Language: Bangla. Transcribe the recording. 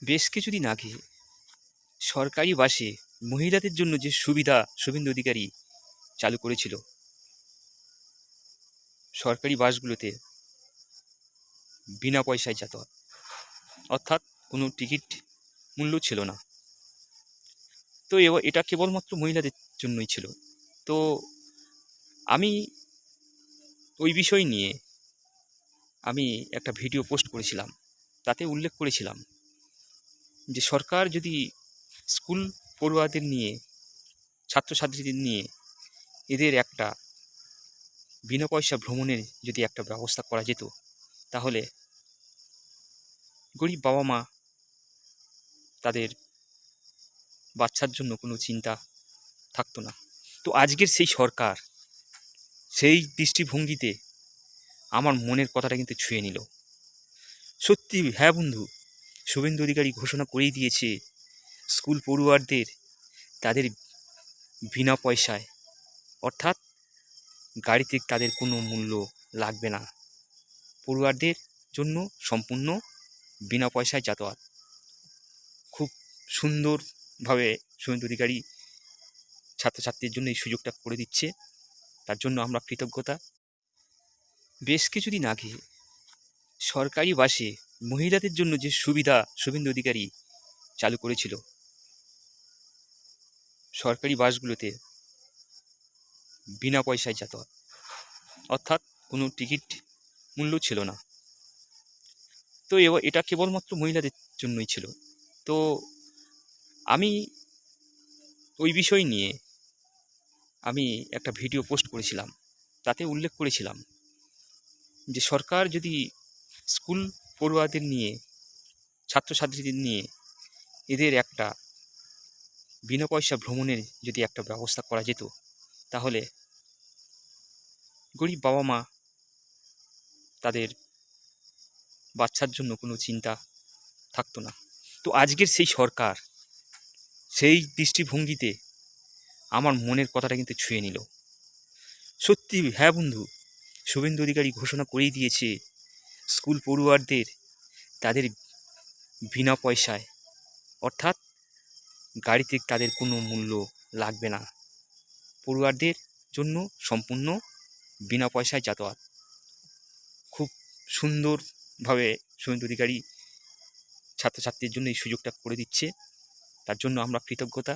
বেশ কিছুদিন আগে সরকারি বাসে মহিলাদের জন্য যে সুবিধা শুভেন্দু অধিকারী চালু করেছিল, সরকারি বাসগুলোতে বিনা পয়সায় যাতায়াত, অর্থাৎ কোনো টিকিট মূল্য ছিল না। তো এটা কেবলমাত্র মহিলাদের জন্যই ছিল। তো আমি ওই বিষয় নিয়ে আমি একটা ভিডিও পোস্ট করেছিলাম। তাতে উল্লেখ করেছিলাম যে সরকার যদি স্কুল পড়ুয়াদের নিয়ে, ছাত্রছাত্রীদের নিয়ে এদের একটা বিনা পয়সা ভ্রমণের যদি একটা ব্যবস্থা করা যেত, তাহলে গরিব বাবা মা তাদের বাচ্চার জন্য কোনো চিন্তা থাকতো না। তো আজকের সেই সরকার সেই দৃষ্টিভঙ্গিতে আমার মনের কথাটা কিন্তু ছুঁয়ে নিল। সত্যি হ্যাঁ বন্ধু, শুভেন্দু অধিকারী ঘোষণা করেই দিয়েছে স্কুল পড়ুয়ারদের তাদের বিনা পয়সায়, অর্থাৎ গাড়িতে তাদের কোনো মূল্য লাগবে না। পড়ুয়ারদের জন্য সম্পূর্ণ বিনা পয়সায় যাতায়াত। খুব সুন্দরভাবে শুভেন্দু অধিকারী ছাত্রছাত্রীর জন্য এই সুযোগটা করে দিচ্ছে, তার জন্য আমরা কৃতজ্ঞতা। বেশ কিছুদিন আগে সরকারি বাসে মহিলাদের জন্য যে সুবিধা শুভেন্দু অধিকারী চালু করেছিল, সরকারি বাসগুলোতে বিনা পয়সায় যাতায়াত, অর্থাৎ কোনো টিকিট মূল্য ছিল না। তো এটা কেবলমাত্র মহিলাদের জন্যই ছিল। তো আমি ওই বিষয় নিয়ে আমি একটা ভিডিও পোস্ট করেছিলাম। তাতে উল্লেখ করেছিলাম যে সরকার যদি স্কুল পড়ুয়াদের নিয়ে, ছাত্রছাত্রীদের নিয়ে এদের একটা বিনা পয়সা ভ্রমণের যদি একটা ব্যবস্থা করা যেত, তাহলে গরিব বাবা মা তাদের বাচ্চার জন্য কোনো চিন্তা থাকতো না। তো আজকের সেই সরকার সেই দৃষ্টিভঙ্গিতে আমার মনের কথাটা কিন্তু ছুঁয়ে নিল। সত্যি হ্যাঁ বন্ধু, শুভেন্দু অধিকারী ঘোষণা করেই দিয়েছে স্কুল পড়ুয়ারদের তাদের বিনা পয়সায়, অর্থাৎ গাড়িতে তাদের কোনো মূল্য লাগবে না। পড়ুয়ারদের জন্য সম্পূর্ণ বিনা পয়সায় যাতায়াত। খুব সুন্দরভাবে শুভেন্দু অধিকারী ছাত্রছাত্রীর জন্য এই সুযোগটা করে দিচ্ছে, তার জন্য আমরা কৃতজ্ঞতা।